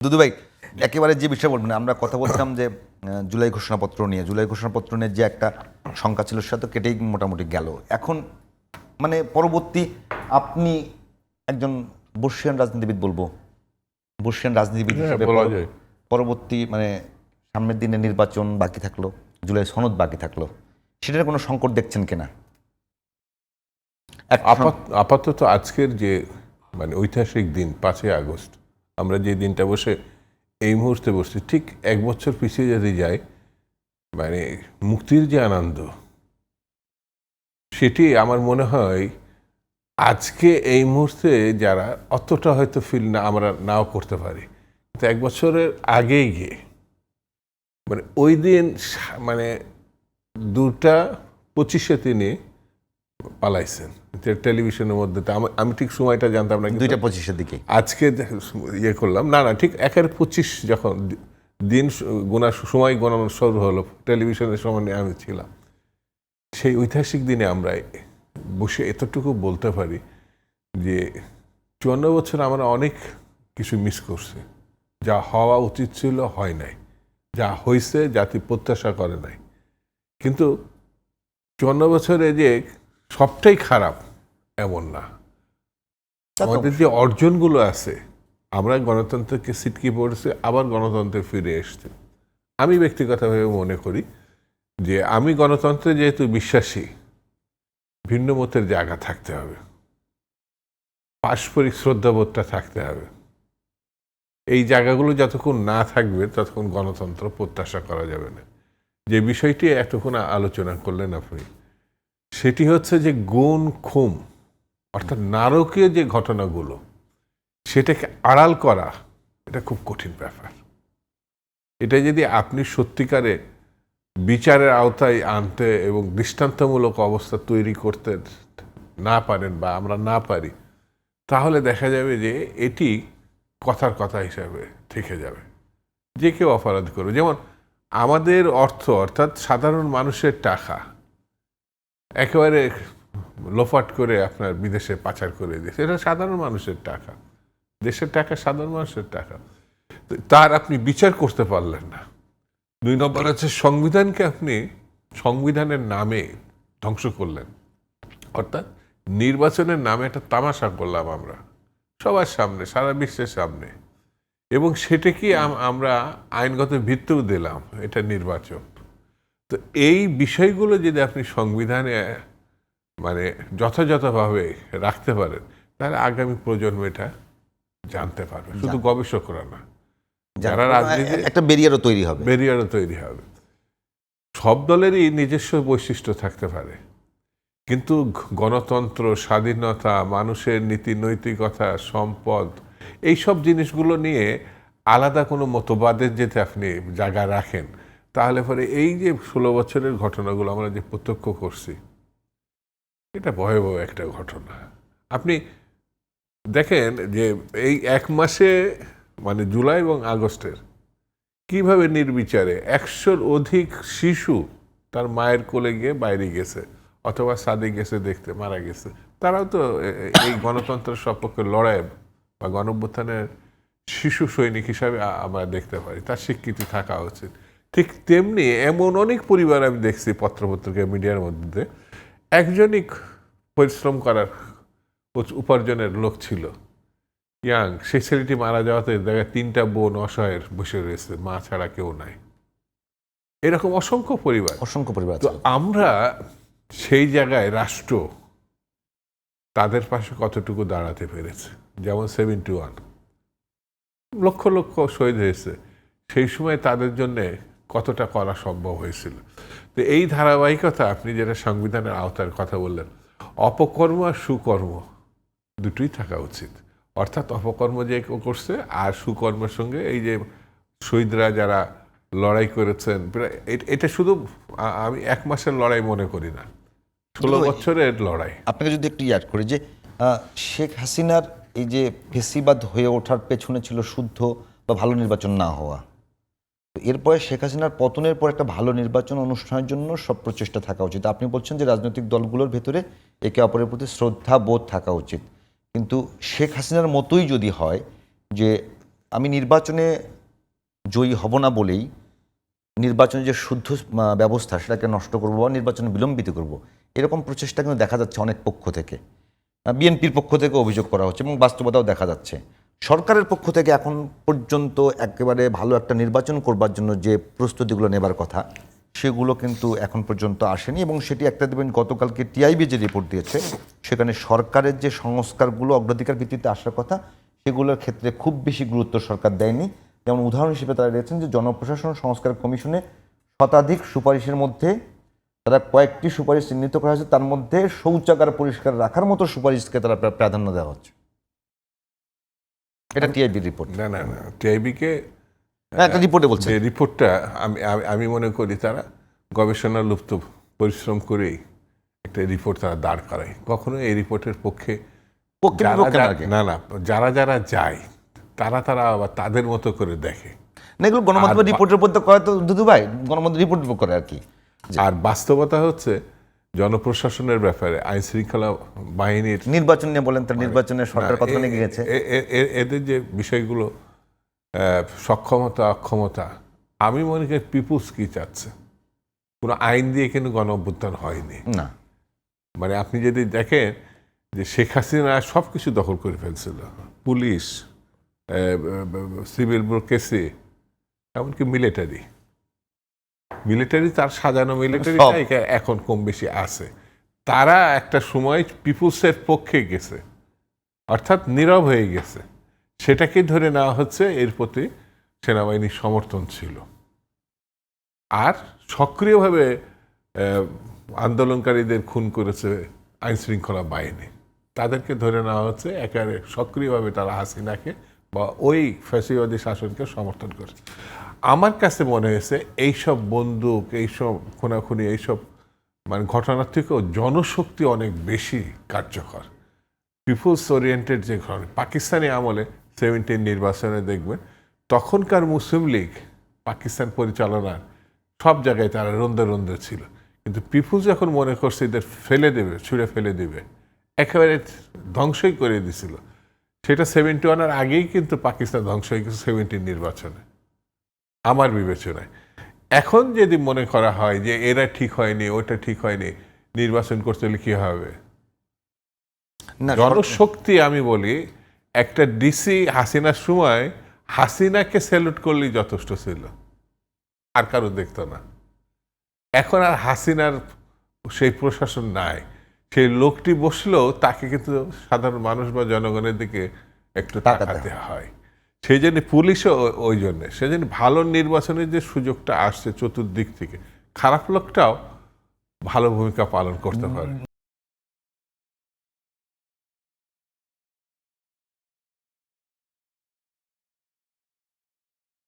দুদু ভাই, একেবারে যে বিষয় বলবেন, আমরা কথা বলছিলাম যে জুলাই ঘোষণাপত্র নিয়ে, জুলাই ঘোষণাপত্র নিয়ে যে একটা শঙ্কা ছিল সেটা তো কেটেই মোটামুটি গেল। এখন মানে পরবর্তী আপনি একজন বর্ষিয়ান রাজনীতিবিদ, বলবো বর্ষিয়ান রাজনীতিবিদ হিসেবে বলা যায়। পরবর্তী মানে সামনের দিনে নির্বাচন বাকি থাকলো, জুলাই সনদ বাকি থাকলো, সেটার কোনো সংকট দেখছেন কিনা? আপাতত আজকের যে মানে ঐতিহাসিক দিন 5ই আগস্ট, আমরা যে দিনটা বসে এই মুহূর্তে বসছি, ঠিক 1 বছর পিছিয়ে যদি যায়, মানে মুক্তির যে আনন্দ, সেটি আমার মনে হয় আজকে এই মুহূর্তে যারা অতটা হয়তো ফিল না আমরা নাও করতে পারি, কিন্তু 1 বছরের আগেই গিয়ে মানে ওই দিন মানে 2:25 তিনি পালাইছেন টেলিভিশনের মধ্যে। আমি ঠিক সময়টা জানতাম না, 2:25-এর দিকে আজকে ইয়ে করলাম। না, ঠিক 1-25 যখন দিন গোনা সময় গণনা শুরু হলো, টেলিভিশনের সামনে আমি ছিলাম। সেই ঐতিহাসিক দিনে আমরা বসে এতটুকু বলতে পারি যে 54 বছর আমরা অনেক কিছু মিস করছি। যা হওয়া উচিত ছিল হয় নাই, যা হয়েছে জাতি প্রত্যাশা করে নাই। কিন্তু 54 বছরে যে সবটাই খারাপ এমন না। আমাদের যে অর্জনগুলো আছে, আমরা গণতন্ত্রকে ছিটকে পড়েছে, আবার গণতন্ত্রে ফিরে এসছে। আমি ব্যক্তিগতভাবে মনে করি যে আমি গণতন্ত্রে যেহেতু বিশ্বাসী, ভিন্ন মতের জায়গা থাকতে হবে, পারস্পরিক শ্রদ্ধাবোধটা থাকতে হবে। এই জায়গাগুলো যতক্ষণ না থাকবে ততক্ষণ গণতন্ত্র প্রত্যাশা করা যাবে না। যে বিষয়টি এতক্ষণ আলোচনা করলেন আপনি, সেটি হচ্ছে যে গুণ খুম, অর্থাৎ নারকীয় যে ঘটনাগুলো, সেটাকে আড়াল করা, এটা খুব কঠিন ব্যাপার। এটা যদি আপনি সত্যিকারে বিচারের আওতায় আনতে এবং দৃষ্টান্তমূলক অবস্থা তৈরি করতে না পারেন বা আমরা না পারি, তাহলে দেখা যাবে যে এটি কথার কথা হিসাবে থেকে যাবে। যে কেউ অপরাধ করবে। যেমন আমাদের অর্থ, অর্থাৎ সাধারণ মানুষের টাকা একেবারে লোপাট করে আপনার বিদেশে পাচার করে দিয়েছে, এটা সাধারণ মানুষের টাকা, দেশের টাকা, সাধারণ মানুষের টাকা। তার আপনি বিচার করতে পারলেন না। 2 নম্বর হচ্ছে সংবিধানকে আপনি সংবিধানের নামে ধ্বংস করলেন, অর্থাৎ নির্বাচনের নামে একটা তামাশা করলাম আমরা সবার সামনে, সারা বিশ্বের সামনে, এবং সেটাকে আমরা আইনগত ভিত্তিও দিলাম, এটা নির্বাচন। তো এই বিষয়গুলো যদি আপনি সংবিধানে মানে যথাযথভাবে রাখতে পারেন, তাহলে আগামী প্রজন্ম এটা জানতে পারবে, শুধু গবেষকরা না, যারা রাজনীতি, একটা ব্যারিয়ারও তৈরি হবে। সব দলেরই নিজস্ব বৈশিষ্ট্য থাকতে পারে, কিন্তু গণতন্ত্র, স্বাধীনতা, মানুষের নীতি নৈতিকতা, সম্পদ, এইসব জিনিসগুলো নিয়ে আলাদা কোনো মতবাদের যেতে আপনি জায়গা রাখেন, তাহলে পরে এই যে 16 বছরের ঘটনাগুলো আমরা যে প্রত্যক্ষ করছি, এটা ভয়াবহ একটা ঘটনা। আপনি দেখেন যে এই 1 মাসে মানে জুলাই এবং আগস্টের কিভাবে নির্বিচারে 100-র অধিক শিশু তার মায়ের কোলে গিয়ে বাইরে গেছে, অথবা সাদে গেছে দেখতে, মারা গেছে। তারাও তো এই গণতন্ত্রের সপক্ষে লড়াই বা গণঅভ্যুত্থানের শিশু সৈনিক হিসাবে আমরা দেখতে পারি, তার স্বীকৃতি থাকা উচিত। ঠিক তেমনি এমন অনেক পরিবার আমি দেখছি পত্রপত্রিকা, মিডিয়ার মধ্যে, একজনই পরিশ্রম করার উপার্জনের লোক ছিল, ইয়াং, সেই ছেলেটি মারা যাওয়াতে দেখা 3টা বোন অসহায়ের বসে রয়েছে, মা ছাড়া কেউ নাই। এরকম অসংখ্য পরিবার। তো আমরা সেই জায়গায় রাষ্ট্র তাদের পাশে কতটুকু দাঁড়াতে পেরেছে। যেমন 71 লক্ষ লক্ষ শহীদ হয়েছে, সেই সময় তাদের জন্যে কতটা করা সম্ভব হয়েছিল। তো এই ধারাবাহিকতা, আপনি যেটা সংবিধানের আওতার কথা বললেন, অপকর্ম আর সুকর্ম দুটোই থাকা উচিত। অর্থাৎ অপকর্ম যে করছে আর সুকর্মের সঙ্গে এই যে শহীদরা যারা লড়াই করেছেন, এটা শুধু আমি 1 মাসের লড়াই মনে করি না, 16 বছরের লড়াই। আপনাকে যদি একটু ইয়াদ করি যে শেখ হাসিনার এই যে ফেসিবাদ হয়ে ওঠার পেছনে ছিল শুদ্ধ বা ভালো নির্বাচন না হওয়া। এরপরে শেখ হাসিনার পতনের পর একটা ভালো নির্বাচন অনুষ্ঠানের জন্য সব প্রচেষ্টা থাকা উচিত। আপনি বলছেন যে রাজনৈতিক দলগুলোর ভেতরে একে অপরের প্রতি শ্রদ্ধা বোধ থাকা উচিত, কিন্তু শেখ হাসিনার মতোই যদি হয় যে আমি নির্বাচনে জয়ী হব না বলেই নির্বাচনের যে শুদ্ধ ব্যবস্থা সেটাকে নষ্ট করবো বা নির্বাচন বিলম্বিত করব, এরকম প্রচেষ্টা কিন্তু দেখা যাচ্ছে অনেক পক্ষ থেকে। বিএনপির পক্ষ থেকে অভিযোগ করা হচ্ছে এবং বাস্তবতাও দেখা যাচ্ছে। সরকারের পক্ষ থেকে এখন পর্যন্ত একেবারে ভালো একটা নির্বাচন করবার জন্য যে প্রস্তুতিগুলো নেবার কথা সেগুলো কিন্তু এখন পর্যন্ত আসেনি। এবং সেটি একটা দেবেন, গতকালকে টিআইবি যে রিপোর্ট দিয়েছে সেখানে সরকারের যে সংস্কারগুলো অগ্রাধিকার ভিত্তিতে আসার কথা সেগুলোর ক্ষেত্রে খুব বেশি গুরুত্ব সরকার দেয়নি। যেমন উদাহরণ হিসেবে তারা দিয়েছেন যে জনপ্রশাসন সংস্কার কমিশনে শতাধিক সুপারিশের মধ্যে তারা কয়েকটি সুপারিশ চিহ্নিত করা হয়েছে, তার মধ্যে শৌচাগার পরিষ্কার রাখার মতো সুপারিশকে তারা প্রাধান্য দেওয়া হচ্ছে। এটা টিআইবির রিপোর্ট। না টিআইবিকে একটা রিপোর্টে বলছে, যে রিপোর্টটা আমি মনে করি তারা গবেষণা লুপ্ত পরিশ্রম করেই একটা রিপোর্ট তারা দাঁড় করায়। কখনো এই রিপোর্টের পক্ষে যারা যায় তারা আবার তাদের মতো করে দেখে না, এগুলো গণমাধ্যমের রিপোর্টের উপর তো করে, তো দুদু ভাই গণমাধ্যমের রিপোর্ট করে আর কি। আর বাস্তবতা হচ্ছে জনপ্রশাসনের ব্যাপারে আইন শৃঙ্খলা বাহিনীর নির্বাচন নিয়ে বলেন, তার নির্বাচনের সরকার কত নিয়ে গেছে, এদের যে বিষয়গুলো সক্ষমতা অক্ষমতা, আমি মনে করি পিপুলস কি চাচ্ছে। কোনো আইন দিয়ে কিন্তু গণ অভ্যুত্থান হয়নি না। মানে আপনি যদি দেখেন যে শেখ হাসিনা সব কিছু দখল করে ফেলছিল, পুলিশ, সিভিল ব্যুরোক্রেসি, এমনকি মিলিটারি তার সাজানো মিলিটারিটা এখন কম বেশি আছে। তারা একটা সময় পিপুলসের পক্ষে গেছে, অর্থাৎ নীরব হয়ে গেছে। সেটাকে ধরে নেওয়া হচ্ছে এর প্রতি সেনাবাহিনীর সমর্থন ছিল। আর সক্রিয়ভাবে আন্দোলনকারীদের খুন করেছে আইন শৃঙ্খলা বাহিনী, তাদেরকে ধরে নেওয়া হচ্ছে একেবারে সক্রিয়ভাবে তারা হাসিনাকে বা ওই ফ্যাসিবাদী শাসনকে সমর্থন করে। আমার কাছে মনে হয়েছে এইসব বন্দুক, এইসব খুনাখুনি, এইসব মানে ঘটনার থেকেও জনশক্তি অনেক বেশি কার্যকর। পিপুলস ওরিয়েন্টেড যে ঘটনা, পাকিস্তানি আমলে 17 নির্বাচনে দেখবেন তখনকার মুসলিম লীগ পাকিস্তান পরিচালনার সব জায়গায় তারা রন্দে রন্দে ছিল, কিন্তু পিপুলস যখন মনে করছে এদের ফেলে দেবে, ছুঁড়ে ফেলে দেবে, একেবারে ধ্বংসই করে দিছিল। সেটা 71-এর আগেই কিন্তু পাকিস্তান ধ্বংস হয়ে গেছে 17 নির্বাচনে আমার বিবেচনায়। এখন যদি মনে করা হয় যে এরা ঠিক হয়নি, ওটা ঠিক হয়নি, নির্বাচন করতে হলে কি হবে? জনশক্তি আমি বলি একটা ডিসি হাসিনার সময় হাসিনাকে স্যালুট করলেই যথেষ্ট ছিল, আর কারো দেখতো না। এখন আর হাসিনার সেই প্রশাসন নাই, সেই লোকটি বসলেও তাকে কিন্তু সাধারণ মানুষ বা জনগণের দিকে একটু তাকাতে হয়। সেই জন্য পুলিশও ওই জন্যে, সেই জন্য ভালো নির্বাচনের যে সুযোগটা আসছে চতুর্দিক থেকে, খারাপ লোকটাও ভালো ভূমিকা পালন করতে পারে।